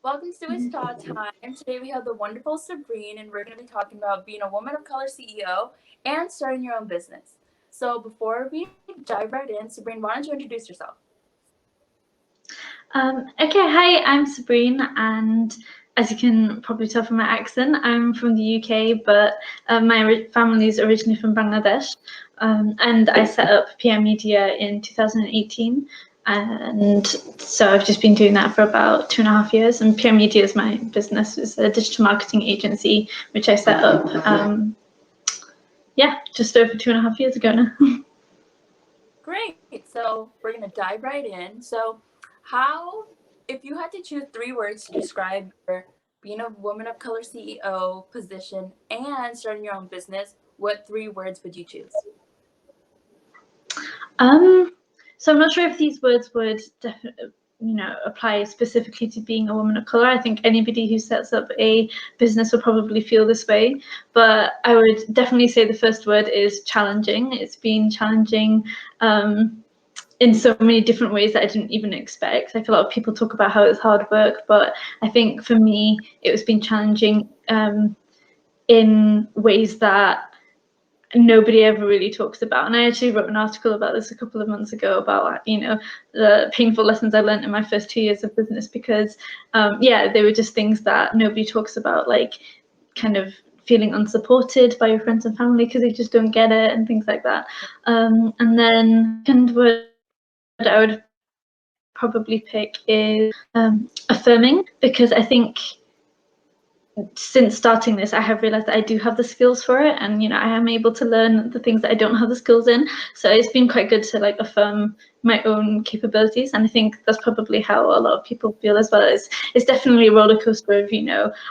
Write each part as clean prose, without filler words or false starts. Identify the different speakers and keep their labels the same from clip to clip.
Speaker 1: Welcome to It's Thought Time. Today we have the wonderful Sabreen, and we're going to be talking about being a woman of color CEO and starting your own business. So before we dive right in, Sabreen, why don't you introduce yourself?
Speaker 2: Okay, hi, I'm Sabreen, and as you can probably tell from my accent, I'm from the UK, but my family is originally from Bangladesh, and I set up piya Media in 2018, and so I've just been doing that for about 2.5 years, and piya Media is my business. It's a digital marketing agency, which I set up, just over 2.5 years ago now.
Speaker 1: Great. So we're going to dive right in. So, how, if you had to choose three words to describe your being a woman of color CEO position and starting your own business, what three words would you choose?
Speaker 2: So I'm not sure if these words would apply specifically to being a woman of color. I think anybody who sets up a business will probably feel this way, but I would definitely say the first word is challenging. It's been challenging in so many different ways that I didn't even expect. Like, a lot of people talk about how it's hard work, but I think for me it was been challenging in ways that nobody ever really talks about. And I actually wrote an article about this a couple of months ago about, the painful lessons I learned in my first 2 years of business, because they were just things that nobody talks about, like kind of feeling unsupported by your friends and family because they just don't get it and things like that. And then second word I would probably pick is affirming, because I think since starting this, I have realized that I do have the skills for it, and I am able to learn the things that I don't have the skills in. So it's been quite good to affirm my own capabilities, and I think that's probably how a lot of people feel as well. It's definitely a roller coaster of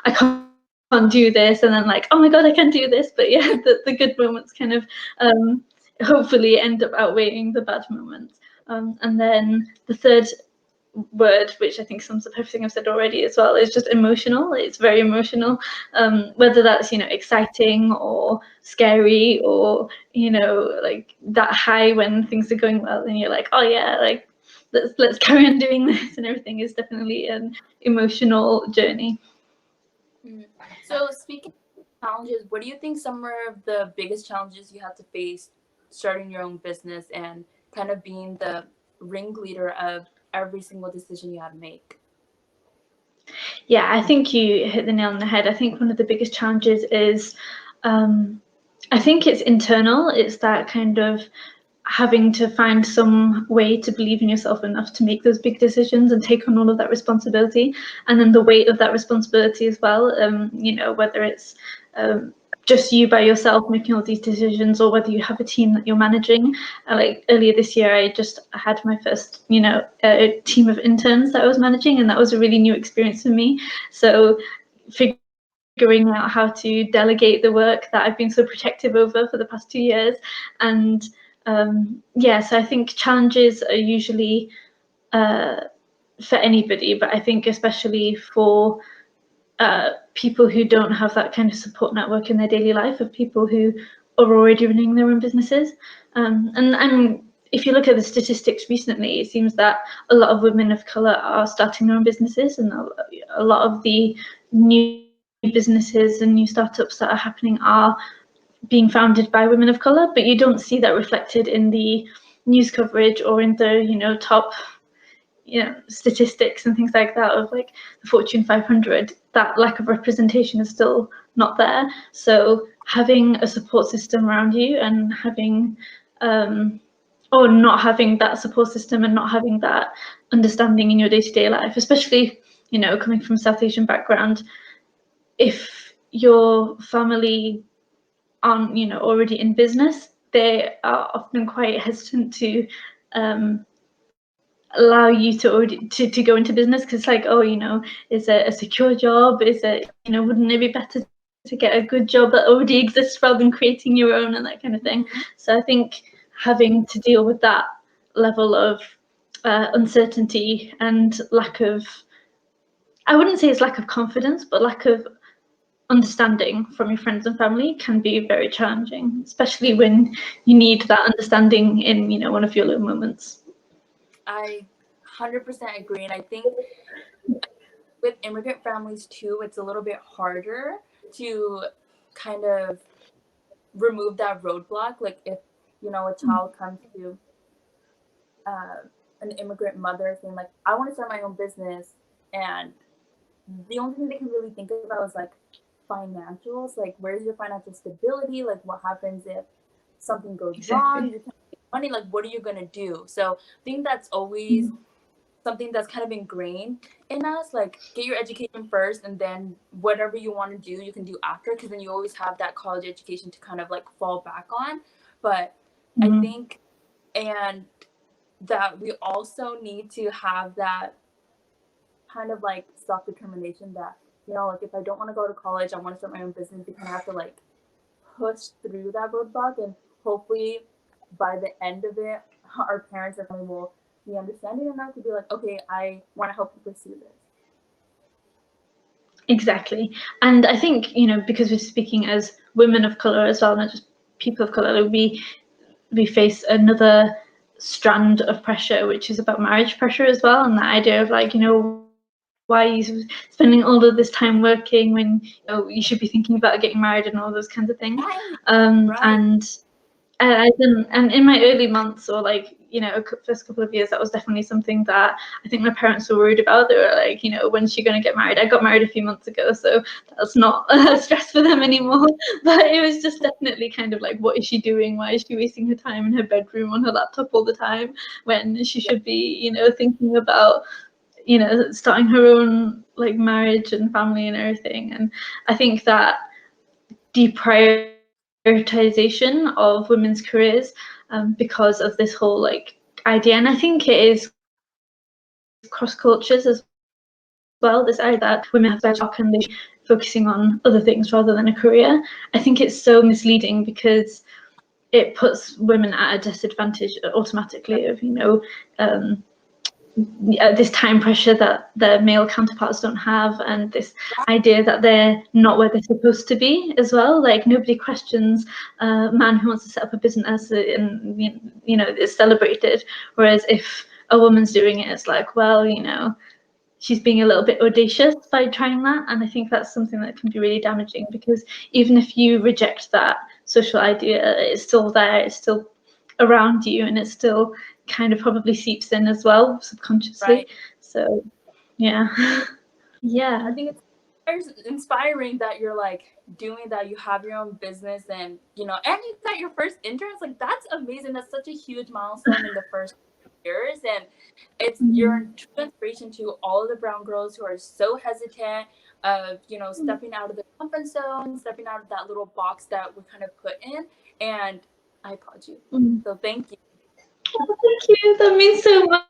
Speaker 2: I can't do this, and then oh my god, I can do this. But yeah, the good moments kind of hopefully end up outweighing the bad moments. And then the third word, which I think sums up everything I've said already as well, is just emotional. It's very emotional, whether that's exciting or scary, or like that high when things are going well and you're like, oh yeah, like let's carry on doing this, and everything is definitely an emotional journey.
Speaker 1: So, speaking of challenges, what do you think some of the biggest challenges you had to face starting your own business and kind of being the ringleader of every single decision you had to make?
Speaker 2: Yeah, I think you hit the nail on the head. I think one of the biggest challenges is, I think it's internal. It's that kind of having to find some way to believe in yourself enough to make those big decisions and take on all of that responsibility, and then the weight of that responsibility as well. Whether it's just you by yourself making all these decisions, or whether you have a team that you're managing. Like earlier this year, I just had my first, team of interns that I was managing, and that was a really new experience for me. So figuring out how to delegate the work that I've been so protective over for the past 2 years. And so I think challenges are usually for anybody, but I think especially for people who don't have that kind of support network in their daily life, of people who are already running their own businesses. If you look at the statistics recently, it seems that a lot of women of colour are starting their own businesses, and a lot of the new businesses and new startups that are happening are being founded by women of colour, but you don't see that reflected in the news coverage or in the top statistics and things like that of like the Fortune 500. That lack of representation is still not there. So having a support system around you, and having or not having that support system and not having that understanding in your day-to-day life, especially coming from a South Asian background, if your family aren't already in business, they are often quite hesitant to allow you to to go into business, because like, oh, is it a secure job, is it, wouldn't it be better to get a good job that already exists rather than creating your own, and that kind of thing. So I think having to deal with that level of uncertainty and lack of, I wouldn't say it's lack of confidence, but lack of understanding from your friends and family can be very challenging, especially when you need that understanding in one of your low moments.
Speaker 1: I 100% agree. And I think with immigrant families too, it's a little bit harder to kind of remove that roadblock. Like if, you know, a child comes to uh, an immigrant mother saying like, I want to start my own business, and the only thing they can really think about is like financials, like where's your financial stability, like what happens if something goes wrong,
Speaker 2: Exactly.
Speaker 1: you can't make money, like what are you gonna do? So I think that's always something that's kind of ingrained in us, like get your education first and then whatever you want to do you can do after, because then you always have that college education to kind of like fall back on. But I
Speaker 2: Mm-hmm.
Speaker 1: think, and that we also need to have that kind of like self-determination that, you know, like if I don't want to go to college, I want to start my own business, you kind of have to like push through that roadblock, and hopefully by the end of it our parents or family will be understanding enough to be like, okay, I want to help you pursue this.
Speaker 2: Exactly. And I think, you know, because we're speaking as women of color as well, not just people of color, we face another strand of pressure, which is about marriage pressure as well, and the idea of like, you know, why are you spending all of this time working when, you know, you should be thinking about getting married and all those kinds of things.
Speaker 1: Right. Right.
Speaker 2: And in my early months, or like, you know, first couple of years, that was definitely something that I think my parents were worried about. They were like, you know, when's she going to get married? I got married a few months ago, so that's not a stress for them anymore. But it was just definitely kind of like, what is she doing? Why is she wasting her time in her bedroom on her laptop all the time when she should be, you know, thinking about, you know, starting her own like marriage and family and everything. And I think that deprioritization of women's careers, because of this whole like idea, and I think it is cross cultures as well, this idea that women have to job and they should be focusing on other things rather than a career. I think it's so misleading because it puts women at a disadvantage automatically of, you know, this time pressure that their male counterparts don't have, and this idea that they're not where they're supposed to be as well. Like nobody questions a man who wants to set up a business, and you know, it's celebrated. Whereas if a woman's doing it, it's like, well, you know, she's being a little bit audacious by trying that. And I think that's something that can be really damaging, because even if you reject that social idea, it's still there, it's still around you, and it still kind of probably seeps in as well subconsciously.
Speaker 1: Right.
Speaker 2: So yeah.
Speaker 1: I
Speaker 2: Yeah.
Speaker 1: think it's inspiring that you're like doing that, you have your own business, and you know, and you got your first interns, like that's amazing. That's such a huge milestone in the first years, and it's your
Speaker 2: Mhm.
Speaker 1: true inspiration to all of the brown girls who are so hesitant of, you know, stepping out of the comfort zone, stepping out of that little box that we're kind of put in. And I applaud you,
Speaker 2: Mm.
Speaker 1: so thank you.
Speaker 2: Oh, thank you. That means so much.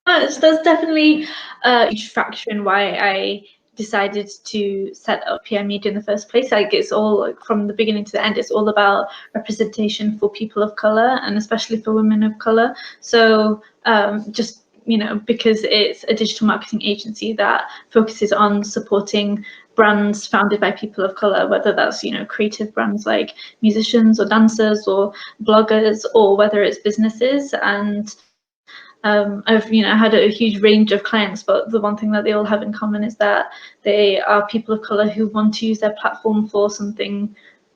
Speaker 2: That's definitely a huge factor in why I decided to set up PM Media in the first place. Like it's all like from the beginning to the end, it's all about representation for people of color, and especially for women of color. So just, you know, because it's a digital marketing agency that focuses on supporting brands founded by people of color, whether that's, you know, creative brands like musicians or dancers or bloggers, or whether it's businesses. And I've, you know, had a huge range of clients, but the one thing that they all have in common is that they are people of color who want to use their platform for something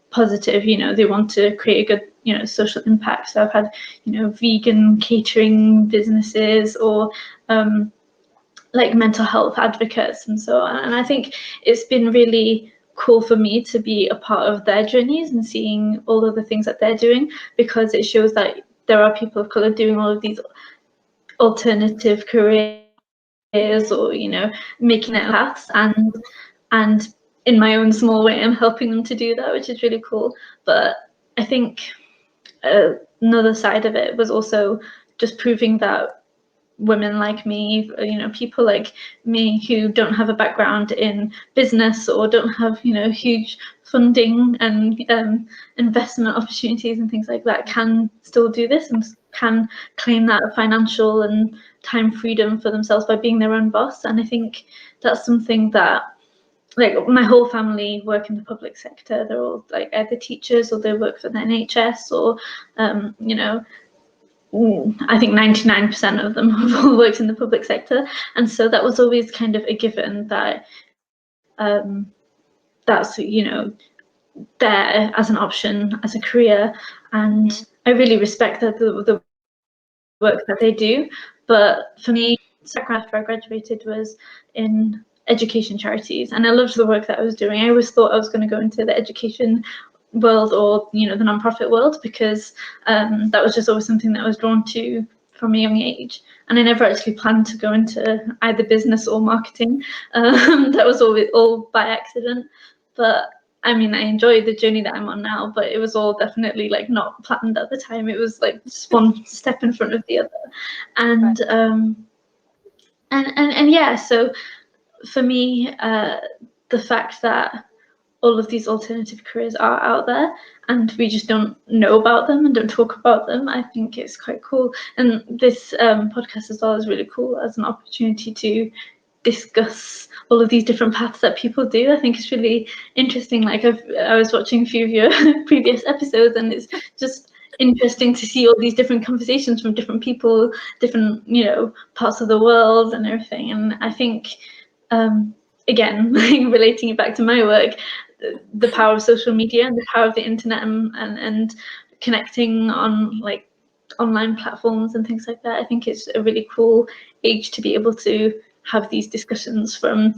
Speaker 2: positive. You know, they want to create a good, you know, social impact. So I've had, you know, vegan catering businesses, or like mental health advocates and so on. And I think it's been really cool for me to be a part of their journeys and seeing all of the things that they're doing, because it shows that there are people of color doing all of these alternative careers, or, you know, making their own paths. And in my own small way, I'm helping them to do that, which is really cool. But I think another side of it was also just proving that women like me, you know, people like me who don't have a background in business, or don't have, you know, huge funding and investment opportunities and things like that, can still do this and can claim that financial and time freedom for themselves by being their own boss. And I think that's something that, like, my whole family work in the public sector. They're all like either teachers, or they work for the NHS, or you know, I think 99% of them have all worked in the public sector, and so that was always kind of a given that that's there as an option, as a career, and I really respect the work that they do. But for me, after I graduated was in education charities, and I loved the work that I was doing. I always thought I was going to go into the education world or the nonprofit world, because that was just always something that I was drawn to from a young age, and I never actually planned to go into either business or marketing. That was all by accident. But I mean, I enjoy the journey that I'm on now, but it was all definitely like not planned at the time. It was like just one step in front of the other, and and yeah. So for me, the fact that all of these alternative careers are out there and we just don't know about them and don't talk about them, I think it's quite cool. And this podcast as well is really cool as an opportunity to discuss all of these different paths that people do. I think it's really interesting. Like I was watching a few of your previous episodes, and it's just interesting to see all these different conversations from different people, different parts of the world and everything. And I think again, relating it back to my work, the power of social media and the power of the internet, and connecting on like online platforms and things like that. I think it's a really cool age to be able to have these discussions from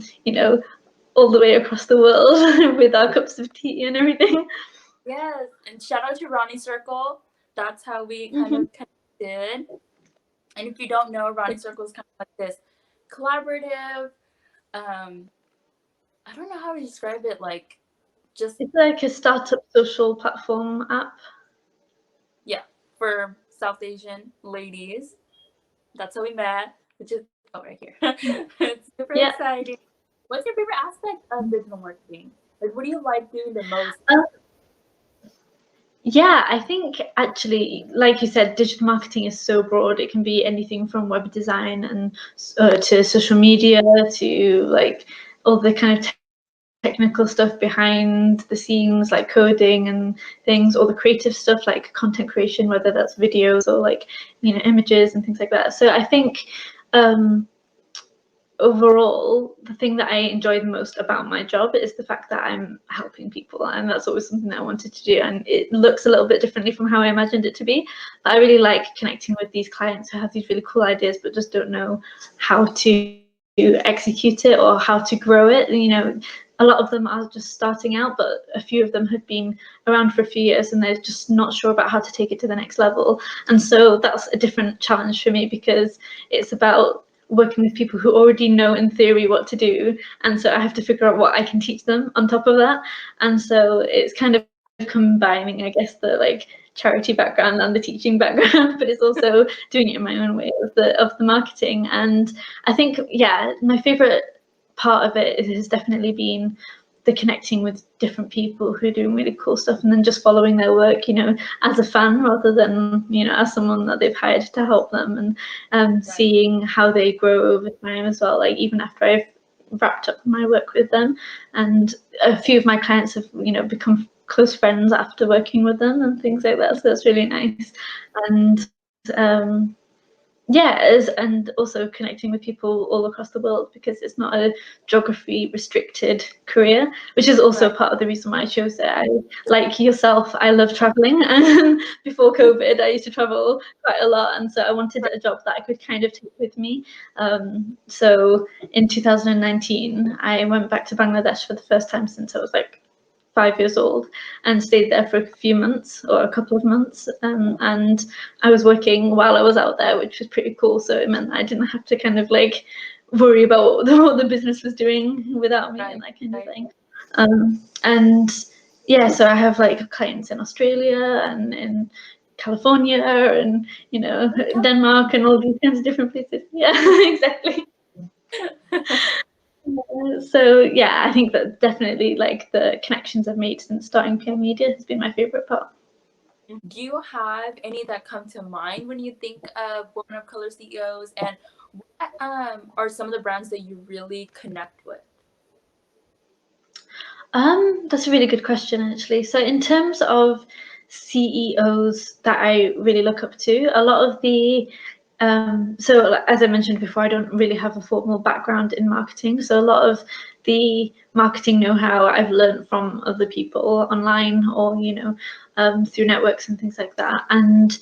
Speaker 2: all the way across the world with our cups of tea and everything.
Speaker 1: Yes, and shout out to Ronnie Circle. That's how we kind of connected. And if you don't know, Ronnie Circle is kind of like this collaborative. I don't know how to describe it. Like, just
Speaker 2: it's like a startup social platform app.
Speaker 1: Yeah, for South Asian ladies. That's how we met, which is right here. It's super exciting. What's your favorite aspect of digital marketing? Like, what do you like doing the most?
Speaker 2: Yeah, I think actually, like you said, digital marketing is so broad. It can be anything from web design and to social media to like all the kind of technical stuff behind the scenes, like coding and things, or the creative stuff like content creation, whether that's videos or like images and things like that. So I think overall, the thing that I enjoy the most about my job is the fact that I'm helping people, and that's always something that I wanted to do. And it looks a little bit differently from how I imagined it to be. But I really like connecting with these clients who have these really cool ideas, but just don't know how to execute it or how to grow it. A lot of them are just starting out, but a few of them have been around for a few years and they're just not sure about how to take it to the next level. And so that's a different challenge for me, because it's about working with people who already know in theory what to do, and so I have to figure out what I can teach them on top of that. And so it's kind of combining, I guess, the like charity background and the teaching background, but it's also doing it in my own way of the marketing. And I think my favorite part of it has definitely been the connecting with different people who are doing really cool stuff, and then just following their work, as a fan rather than, as someone that they've hired to help them, and seeing how they grow over time as well. Like even after I've wrapped up my work with them, and a few of my clients have, become close friends after working with them and things like that. So that's really nice. And and also connecting with people all across the world, because it's not a geography restricted career, which is also part of the reason why I chose it. Like yourself, I love traveling, and before COVID I used to travel quite a lot, and so I wanted a job that I could kind of take with me. So in 2019 I went back to Bangladesh for the first time since I was like 5 years old, and stayed there for a few months or a couple of months, and I was working while I was out there, which was pretty cool. So it meant that I didn't have to kind of like worry about what the business was doing without me, and that kind of thing. And so I have like clients in Australia and in California and Denmark and all these kinds of different places. Yeah, exactly. So I think that definitely like the connections I've made since starting PR Media has been my favorite part.
Speaker 1: Do you have any that come to mind when you think of women of color CEOs, and what are some of the brands that you really connect with?
Speaker 2: That's a really good question, actually. So in terms of CEOs that I really look up to. A lot of the so as I mentioned before, I don't really have a formal background in marketing. So a lot of the marketing know-how I've learned from other people online or, through networks and things like that. And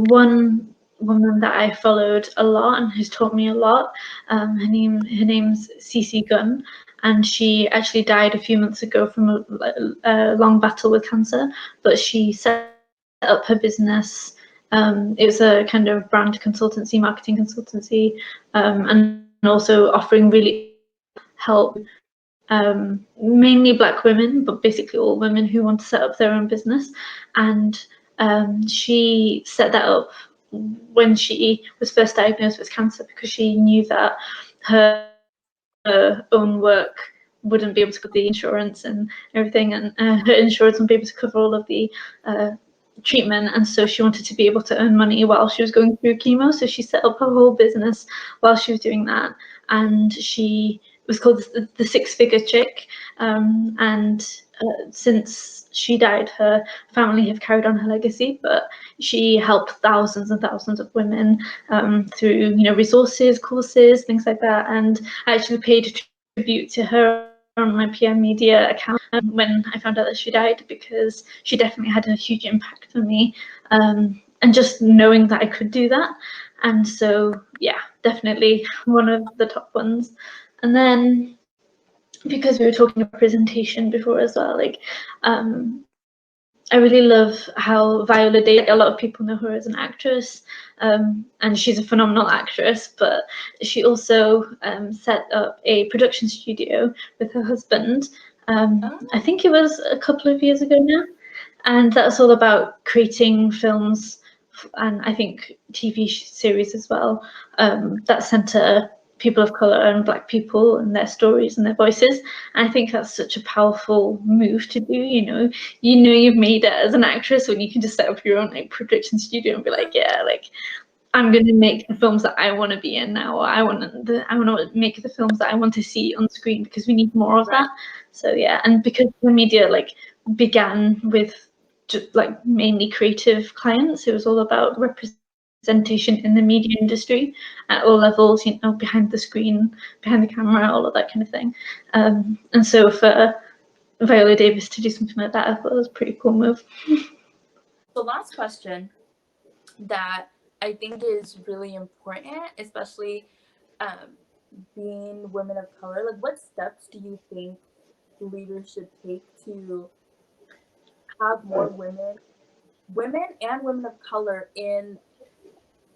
Speaker 2: one woman that I followed a lot and who's taught me a lot, her name's CC Gunn, and she actually died a few months ago from a long battle with cancer. But she set up her business. It was a kind of brand consultancy, marketing consultancy, and also offering really help mainly Black women, but basically all women who want to set up their own business. And she set that up when she was first diagnosed with cancer because she knew that her own work wouldn't be able to cover the insurance and everything, and her insurance wouldn't be able to cover all of the treatment, and so she wanted to be able to earn money while she was going through chemo. So she set up her whole business while she was doing that, and she was called the Six-Figure Chick. And since she died, her family have carried on her legacy, but she helped thousands and thousands of women through resources, courses, things like that. And I actually paid tribute to her on my PM Media account when I found out that she died, because she definitely had a huge impact on me, and just knowing that I could do that. And so yeah, definitely one of the top ones. And then, because we were talking about representation before as well, like I really love how Viola Davis, like, a lot of people know her as an actress, and she's a phenomenal actress, but she also set up a production studio with her husband. I
Speaker 1: Oh,
Speaker 2: think it was a couple of years ago now, and that's all about creating films and I think TV series as well, that center people of color and Black people and their stories and their voices. And I think that's such a powerful move to do. You've made it as an actress when you can just set up your own like production studio and be like, yeah, like I'm going to make the films that I want to be in now, or I want to make the films that I want to see on screen, because we need more of
Speaker 1: right.
Speaker 2: that. So yeah, and because the media like began with just like mainly creative clients, it was all about representation in the media industry at all levels, behind the screen, behind the camera, all of that kind of thing. And so for Viola Davis to do something like that, I thought was a pretty cool move.
Speaker 1: So last question that I think is really important, especially um, being women of color. Like, what steps do you think leaders should take to have more women and women of color in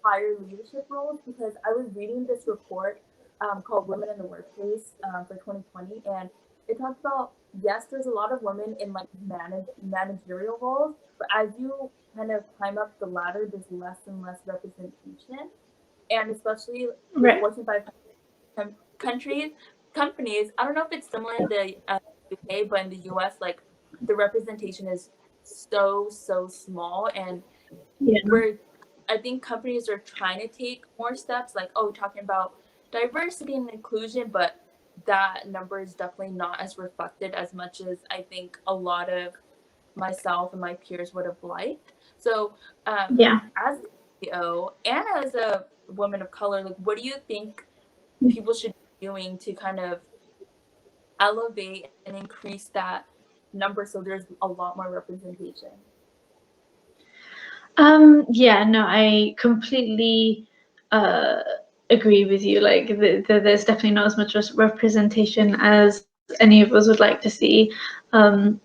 Speaker 1: higher leadership roles? Because I was reading this report called Women in the Workplace for 2020, and it talks about, yes, there's a lot of women in like managerial roles, but as you kind of climb up the ladder, there's less and less representation, and especially with
Speaker 2: Right.
Speaker 1: Fortune 500 countries, companies. I don't know if it's similar in the UK, but in the US, like the representation is so small, and
Speaker 2: Yeah.
Speaker 1: we're I think companies are trying to take more steps, like, oh, talking about diversity and inclusion, but that number is definitely not as reflected as much as I think a lot of myself and my peers would have liked. So,
Speaker 2: Yeah.
Speaker 1: as a CEO and as a woman of color, like, what do you think people should be doing to kind of elevate and increase that number so there's a lot more representation?
Speaker 2: Yeah, no, I completely uh, agree with you. Like, there's definitely not as much representation as any of us would like to see. Um,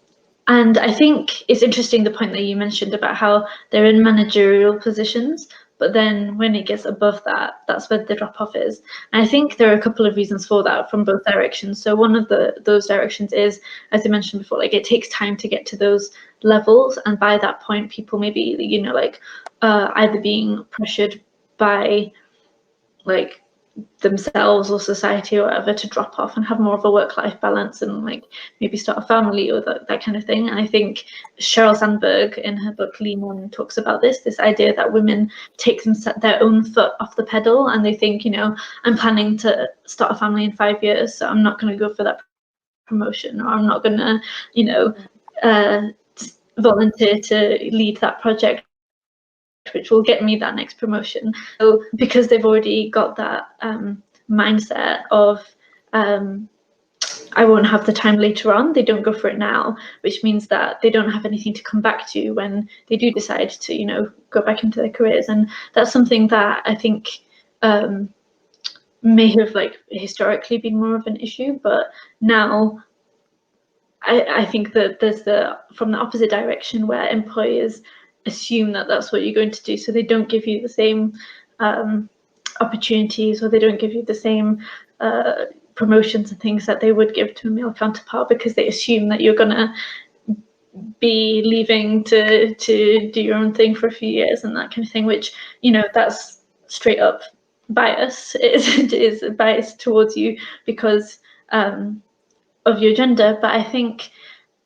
Speaker 2: and I think it's interesting the point that you mentioned about how they're in managerial positions, but then when it gets above that, that's where the drop off is. And I think there are a couple of reasons for that from both directions. So one of those directions is, as I mentioned before, like it takes time to get to those levels, and by that point, people maybe like either being pressured by like themselves or society or whatever to drop off and have more of a work-life balance and like maybe start a family or that kind of thing. And I think Sheryl Sandberg in her book Lean On talks about this idea that women take their own foot off the pedal, and they think, I'm planning to start a family in 5 years, so I'm not going to go for that promotion, or I'm not going to, uh, volunteer to lead that project, which will get me that next promotion. So because they've already got that mindset of I won't have the time later on, they don't go for it now, which means that they don't have anything to come back to when they do decide to, go back into their careers. And that's something that I think may have like historically been more of an issue, but now I think that there's from the opposite direction where employers assume that that's what you're going to do, so they don't give you the same opportunities, or they don't give you the same promotions and things that they would give to a male counterpart, because they assume that you're gonna be leaving to do your own thing for a few years and that kind of thing, which that's straight up bias. It is a bias towards you because of your gender. But I think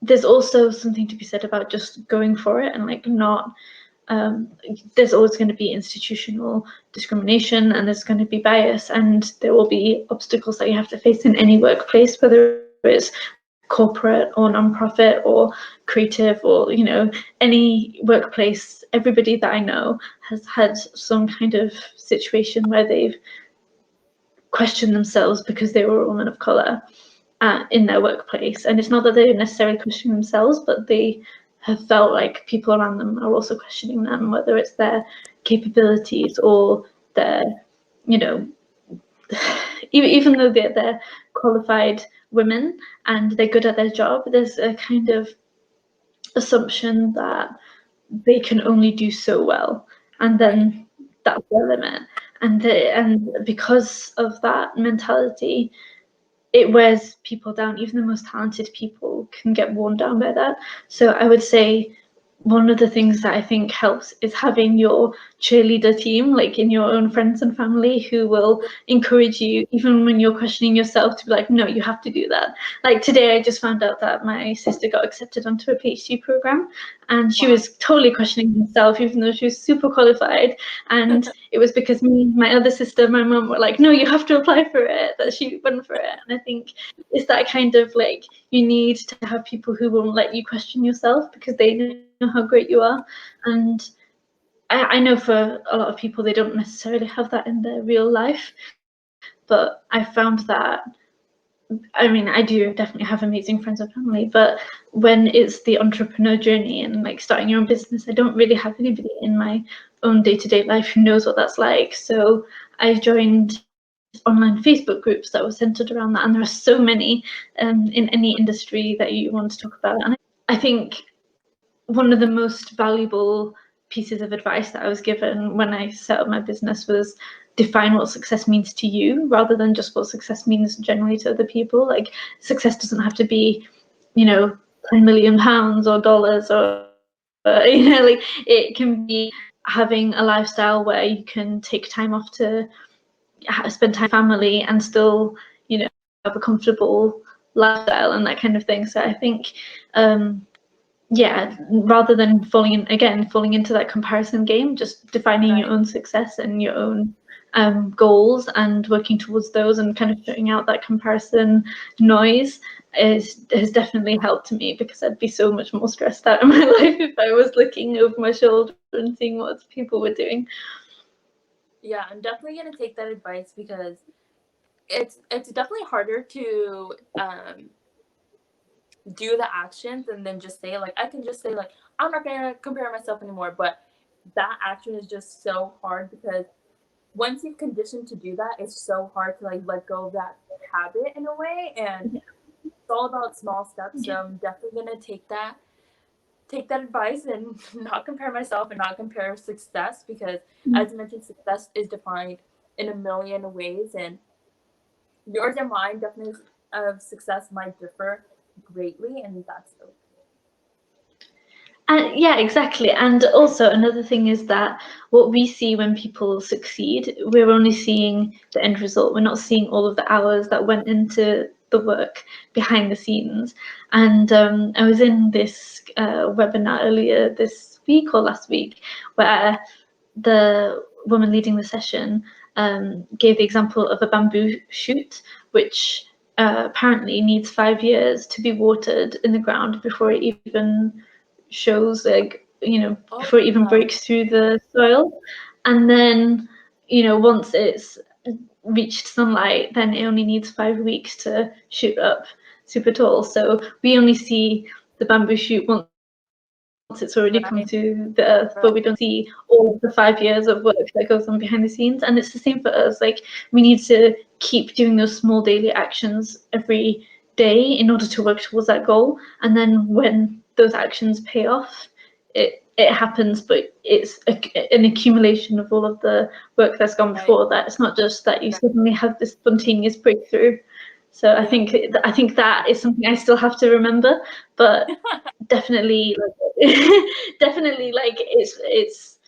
Speaker 2: there's also something to be said about just going for it and like not there's always going to be institutional discrimination, and there's going to be bias, and there will be obstacles that you have to face in any workplace, whether it's corporate or nonprofit or creative, or any workplace. Everybody that I know has had some kind of situation where they've questioned themselves because they were a woman of color in their workplace. And it's not that they're necessarily questioning themselves, but they have felt like people around them are also questioning them, whether it's their capabilities or their, even though they're qualified women and they're good at their job, there's a kind of assumption that they can only do so well, and then that's their limit. And because of that mentality, it wears people down. Even the most talented people can get worn down by that. So I would say one of the things that I think helps is having your cheerleader team, like in your own friends and family, who will encourage you even when you're questioning yourself, to be like, no, you have to do that. Like today, I just found out that my sister got accepted onto a PhD program, and she was totally questioning herself, even though she was super qualified. And it was because me, my other sister, my mum were like, no, you have to apply for it, that she went for it. And I think it's that kind of like, you need to have people who won't let you question yourself because they know how great you are. And I know for a lot of people, they don't necessarily have that in their real life, but I found that, I mean, I do definitely have amazing friends and family, but when it's the entrepreneur journey and like starting your own business, I don't really have anybody in my own day-to-day life who knows what that's like. So I joined online Facebook groups that were centered around that, and there are so many in any industry that you want to talk about. And I think one of the most valuable pieces of advice that I was given when I set up my business was define what success means to you, rather than just what success means generally to other people. Like, success doesn't have to be, £10 million or dollars, or like, it can be having a lifestyle where you can take time off to spend time with family and still, have a comfortable lifestyle and that kind of thing. So I think yeah, rather than falling into that comparison game, just defining your own success and your own goals and working towards those, and kind of shutting out that comparison noise has definitely helped me, because I'd be so much more stressed out in my life if I was looking over my shoulder and seeing what people were doing.
Speaker 1: Yeah, I'm definitely gonna take that advice, because it's definitely harder to do the actions and then just say, like, I can just say, like, I'm not gonna compare myself anymore, but that action is just so hard, because once you've conditioned to do that, it's so hard to like let go of that habit in a way. And it's all about small steps. So I'm definitely gonna take that advice and not compare myself and not compare success, because as you mentioned, success is defined in a million ways, and yours and mine definition of success might differ greatly, and that's okay.
Speaker 2: Yeah, exactly. And also another thing is that what we see when people succeed, we're only seeing the end result. We're not seeing all of the hours that went into the work behind the scenes. And I was in this webinar earlier this week or last week, where the woman leading the session gave the example of a bamboo shoot, which apparently needs 5 years to be watered in the ground before it even shows, like,
Speaker 1: Oh,
Speaker 2: before it even
Speaker 1: yeah.
Speaker 2: breaks through the soil. And then, once it's reached sunlight, then it only needs 5 weeks to shoot up super tall. So we only see the bamboo shoot once it's already come to the earth, but we
Speaker 1: Right.
Speaker 2: don't see all of the 5 years of work that goes on behind the scenes. And it's the same for us. Like, we need to keep doing those small daily actions every day in order to work towards that goal. And then when those actions pay off, it happens, but it's an accumulation of all of the work that's gone
Speaker 1: Right.
Speaker 2: before that. It's not just that you
Speaker 1: Right.
Speaker 2: suddenly have this spontaneous breakthrough. So I
Speaker 1: Yep.
Speaker 2: think I think that is something I still have to remember, but definitely, like, definitely, like, it's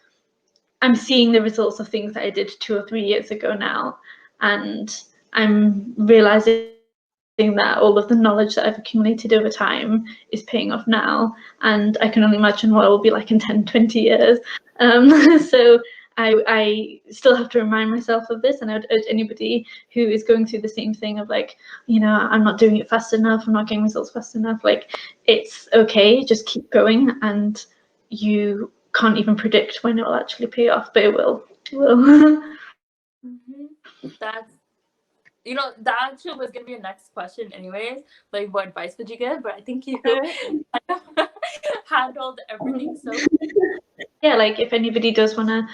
Speaker 2: I'm seeing the results of things that I did 2 or 3 years ago now, and I'm realizing that all of the knowledge that I've accumulated over time is paying off now, and I can only imagine what it will be like in 10, 20 years. So I still have to remind myself of this, and I would urge anybody who is going through the same thing of, like, I'm not doing it fast enough, I'm not getting results fast enough. Like, it's okay, just keep going, and you can't even predict when it will actually pay off, but it will. It will.
Speaker 1: Hmm. That's, that actually was gonna be a next question anyways. Like, what advice would you give? But I think you handled everything so.
Speaker 2: Yeah, like, if anybody does want to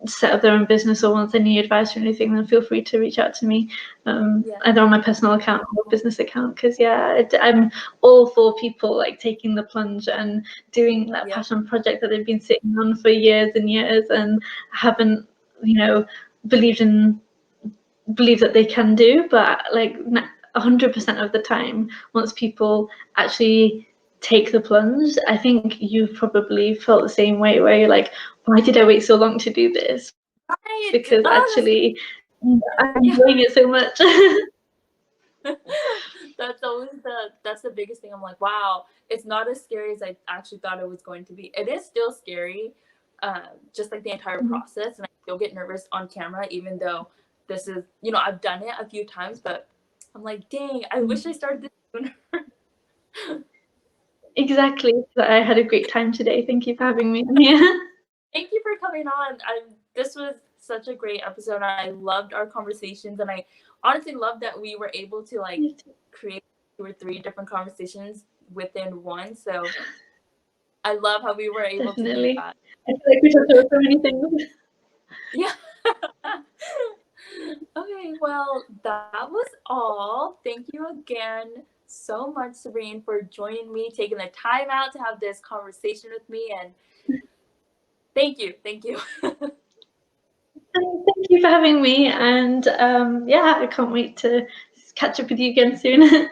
Speaker 2: set up their own business or wants any advice or anything, then feel free to reach out to me,
Speaker 1: Yeah.
Speaker 2: either on my personal account or business account. Because, yeah, I'm all for people, like, taking the plunge and doing that
Speaker 1: Yep.
Speaker 2: passion project that they've been sitting on for years and years and haven't, you know, believed in believe that they can do. But, like, 100% of the time, once people actually take the plunge, I think you've probably felt the same way, where you're like, why did I wait so long to do this? Because
Speaker 1: Right.
Speaker 2: actually,
Speaker 1: Oh, that's
Speaker 2: I'm enjoying
Speaker 1: yeah.
Speaker 2: it so much.
Speaker 1: That's the biggest thing. I'm like, wow, it's not as scary as I actually thought it was going to be. It is still scary, just like the entire process, and I still get nervous on camera, even though this is, I've done it a few times, but I'm like, dang, I wish I started this sooner.
Speaker 2: Exactly. I had a great time today. Thank you for having me. Yeah.
Speaker 1: Thank you for coming on. This was such a great episode. I loved our conversations, and I honestly love that we were able to like create 2 or 3 different conversations within one. So I love how we were able to do
Speaker 2: Definitely.
Speaker 1: that.
Speaker 2: I feel like we talked about so many things.
Speaker 1: Yeah. Okay, well, that was all. Thank you again so much, Sabreen, for joining me, taking the time out to have this conversation with me, and thank you. Thank you.
Speaker 2: Thank you for having me. And yeah, I can't wait to catch up with you again soon.